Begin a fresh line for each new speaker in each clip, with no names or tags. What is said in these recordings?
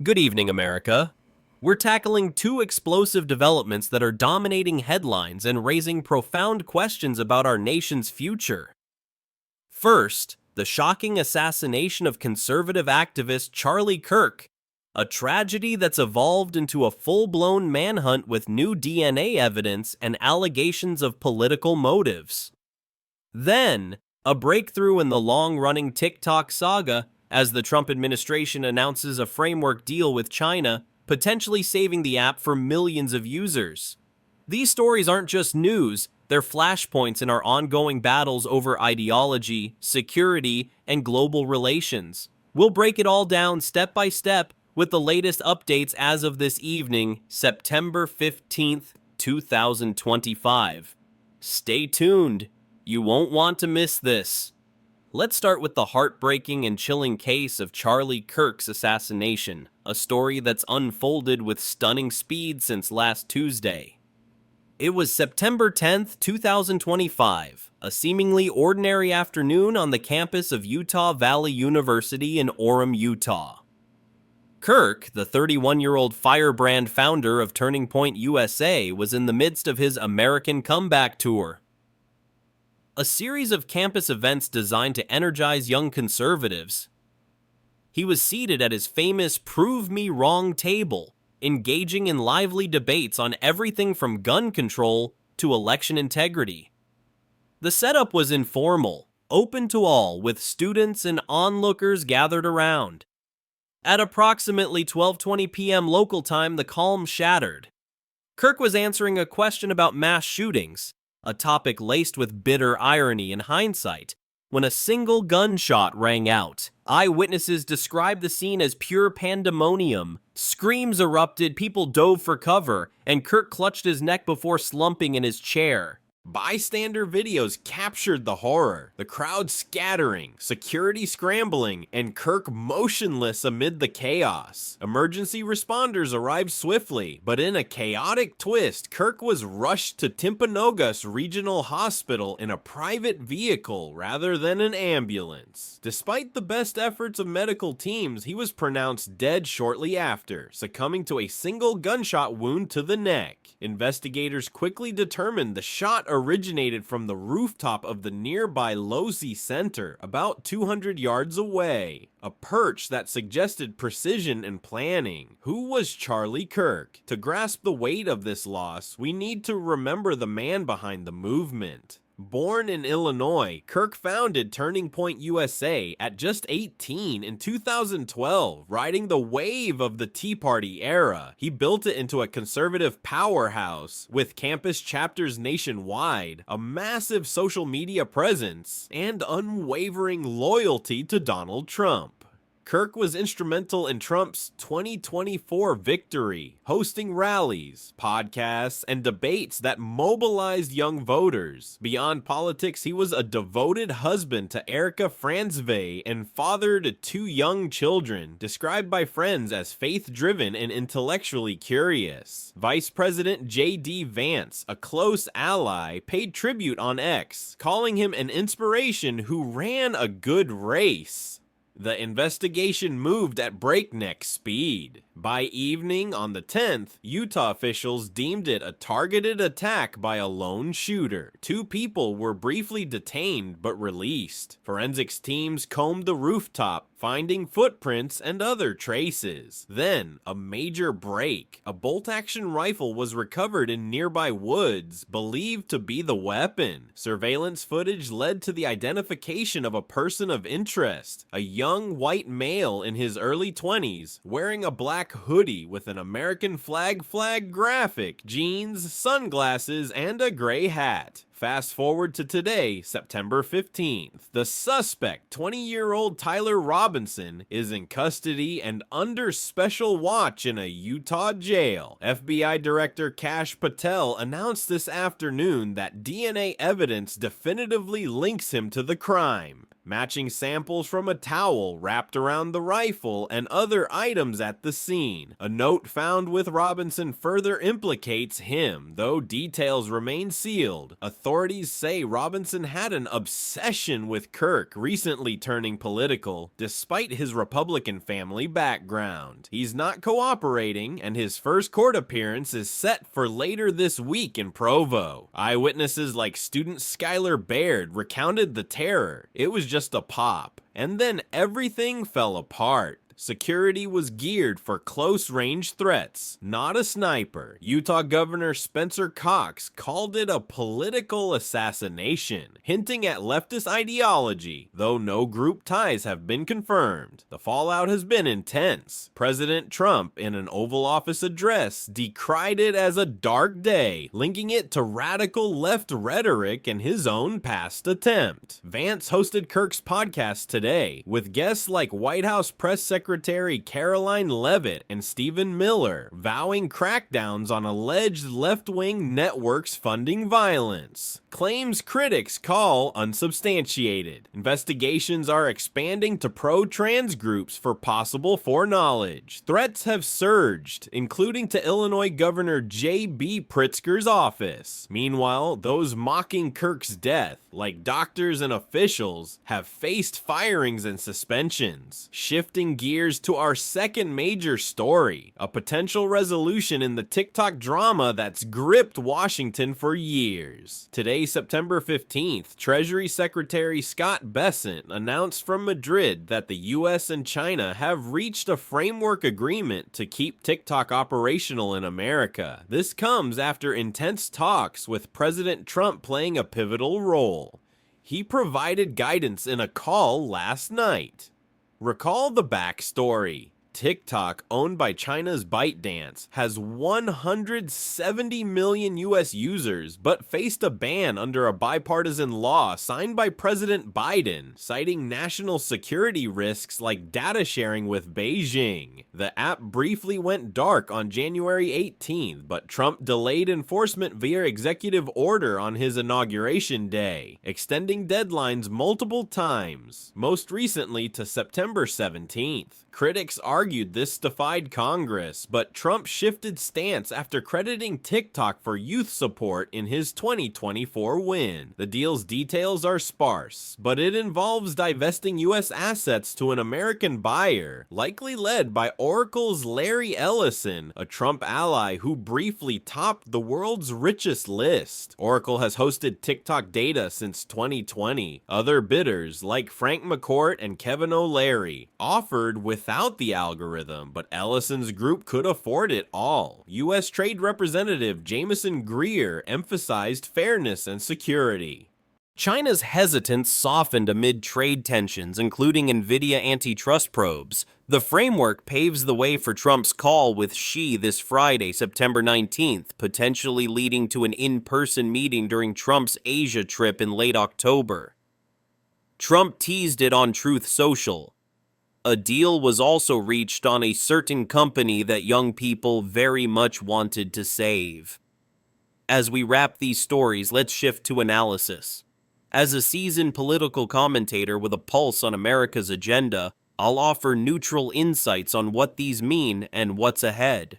Good evening, America. We're tackling two explosive developments that are dominating headlines and raising profound questions about our nation's future. First, the shocking assassination of conservative activist Charlie Kirk, a tragedy that's evolved into a full-blown manhunt with new DNA evidence and allegations of political motives. Then, a breakthrough in the long-running TikTok saga as the Trump administration announces a framework deal with China, potentially saving the app for millions of users. These stories aren't just news, they're flashpoints in our ongoing battles over ideology, security, and global relations. We'll break it all down step by step with the latest updates as of this evening, September 15th, 2025. Stay tuned. You won't want to miss this. Let's start with the heartbreaking and chilling case of Charlie Kirk's assassination, a story that's unfolded with stunning speed since last Tuesday. It was September 10th, 2025, a seemingly ordinary afternoon on the campus of Utah Valley University in Orem, Utah. Kirk, the 31-year-old firebrand founder of Turning Point USA, was in the midst of his American Comeback Tour, a series of campus events designed to energize young conservatives. He was seated at his famous Prove Me Wrong table, engaging in lively debates on everything from gun control to election integrity. The setup was informal, open to all, with students and onlookers gathered around. At approximately 12:20 p.m. local time, the calm shattered. Kirk was answering a question about mass shootings, a topic laced with bitter irony in hindsight, when a single gunshot rang out. Eyewitnesses described the scene as pure pandemonium. Screams erupted, people dove for cover, and Kirk clutched his neck before slumping in his chair. Bystander videos captured the horror, the crowd scattering, security scrambling, and Kirk motionless amid the chaos. Emergency responders arrived swiftly, but in a chaotic twist, Kirk was rushed to Timpanogos Regional Hospital in a private vehicle rather than an ambulance. Despite the best efforts of medical teams, he was pronounced dead shortly after, succumbing to a single gunshot wound to the neck. Investigators quickly determined the shot originated from the rooftop of the nearby Losey Center, about 200 yards away, a perch that suggested precision and planning. Who was Charlie Kirk? To grasp the weight of this loss, we need to remember the man behind the movement. Born in Illinois, Kirk founded Turning Point USA at just 18 in 2012, riding the wave of the Tea Party era. He built it into a conservative powerhouse with campus chapters nationwide, a massive social media presence, and unwavering loyalty to Donald Trump. Kirk was instrumental in Trump's 2024 victory, hosting rallies, podcasts, and debates that mobilized young voters. Beyond politics, he was a devoted husband to Erica Franzvey and father to two young children, described by friends as faith-driven and intellectually curious. Vice President J.D. Vance, a close ally, paid tribute on X, calling him an inspiration who ran a good race. The investigation moved at breakneck speed. By evening on the 10th, Utah officials deemed it a targeted attack by a lone shooter. Two people were briefly detained but released. Forensics teams combed the rooftop, finding footprints and other traces. Then, a major break. A bolt-action rifle was recovered in nearby woods, believed to be the weapon. Surveillance footage led to the identification of a person of interest, a young white male in his early 20s, wearing a black hoodie with an American flag graphic, jeans, sunglasses, and a gray hat. Fast forward to today, September 15th. The suspect, 20-year-old Tyler Robinson, is in custody and under special watch in a Utah jail. FBI Director Kash Patel announced this afternoon that DNA evidence definitively links him to the crime. matching samples from a towel wrapped around the rifle and other items at the scene. A note found with Robinson further implicates him, though details remain sealed. Authorities say Robinson had an obsession with Kirk, recently turning political, despite his Republican family background. He's not cooperating, and his first court appearance is set for later this week in Provo. Eyewitnesses like student Skylar Baird recounted the terror. It was just a pop, and then everything fell apart. Security was geared for close-range threats, not a sniper. Utah Governor Spencer Cox called it a political assassination, hinting at leftist ideology, though no group ties have been confirmed. The fallout has been intense. President Trump, in an Oval Office address, decried it as a dark day, linking it to radical left rhetoric and his own past attempt. Vance hosted Kirk's podcast today, with guests like White House Press Secretary Caroline Leavitt and Stephen Miller, vowing crackdowns on alleged left-wing networks funding violence. Claims critics call unsubstantiated. Investigations are expanding to pro-trans groups for possible foreknowledge. Threats have surged, including to Illinois Governor J.B. Pritzker's office. Meanwhile, those mocking Kirk's death, like doctors and officials, have faced firings and suspensions. Shifting gears to our second major story, a potential resolution in the TikTok drama that's gripped Washington for years. Today, September 15th, Treasury Secretary Scott Bessent announced from Madrid that the US and China have reached a framework agreement to keep TikTok operational in America. This comes after intense talks with President Trump playing a pivotal role. He provided guidance in a call last night. Recall the backstory. TikTok, owned by China's ByteDance, has 170 million US users, but faced a ban under a bipartisan law signed by President Biden, citing national security risks like data sharing with Beijing. The app briefly went dark on January 18th, but Trump delayed enforcement via executive order on his inauguration day, extending deadlines multiple times, most recently to September 17th. Critics argued this defied Congress, but Trump shifted stance after crediting TikTok for youth support in his 2024 win. The deal's details are sparse, but it involves divesting U.S. assets to an American buyer, likely led by Oracle's Larry Ellison, a Trump ally who briefly topped the world's richest list. Oracle has hosted TikTok data since 2020. Other bidders, like Frank McCourt and Kevin O'Leary, offered without the algorithm, but Ellison's group could afford it all. U.S. Trade Representative Jamieson Greer emphasized fairness and security. China's hesitance softened amid trade tensions, including NVIDIA antitrust probes. The framework paves the way for Trump's call with Xi this Friday, September 19th, potentially leading to an in-person meeting during Trump's Asia trip in late October. Trump teased it on Truth Social. A deal was also reached on a certain company that young people very much wanted to save. As we wrap these stories, let's shift to analysis. As a seasoned political commentator with a pulse on America's agenda, I'll offer neutral insights on what these mean and what's ahead.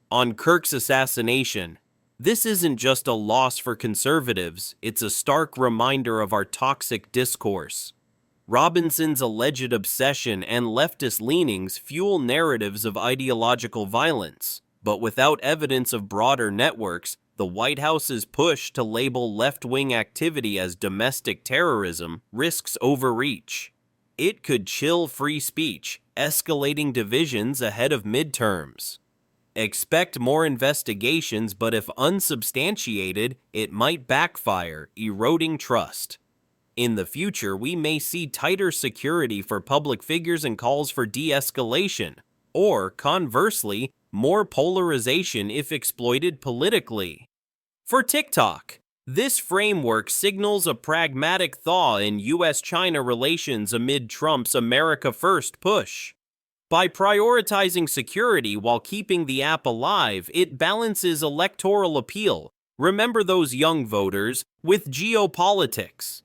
On Kirk's assassination, this isn't just a loss for conservatives, it's a stark reminder of our toxic discourse. Robinson's alleged obsession and leftist leanings fuel narratives of ideological violence, but without evidence of broader networks, the White House's push to label left-wing activity as domestic terrorism risks overreach. It could chill free speech, escalating divisions ahead of midterms. Expect more investigations, but if unsubstantiated, it might backfire, eroding trust. In the future, we may see tighter security for public figures and calls for de-escalation, or, conversely, more polarization if exploited politically. For TikTok, this framework signals a pragmatic thaw in U.S.-China relations amid Trump's America First push. By prioritizing security while keeping the app alive, it balances electoral appeal, remember those young voters, with geopolitics.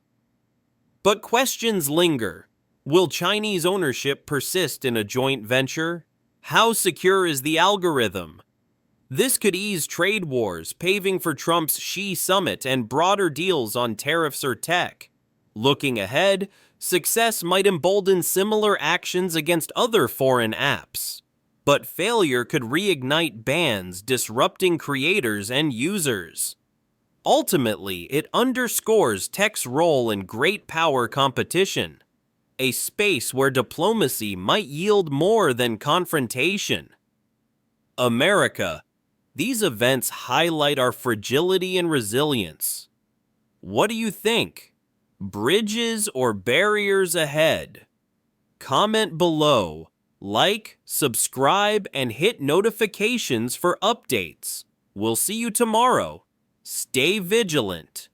But questions linger. Will Chinese ownership persist in a joint venture? How secure is the algorithm? This could ease trade wars, paving for Trump's Xi summit and broader deals on tariffs or tech. Looking ahead, success might embolden similar actions against other foreign apps. But failure could reignite bans, disrupting creators and users. Ultimately, it underscores tech's role in great power competition, a space where diplomacy might yield more than confrontation. America. These events highlight our fragility and resilience. What do you think? Bridges or barriers ahead? Comment below, like, subscribe, and hit notifications for updates. We'll see you tomorrow. Stay vigilant.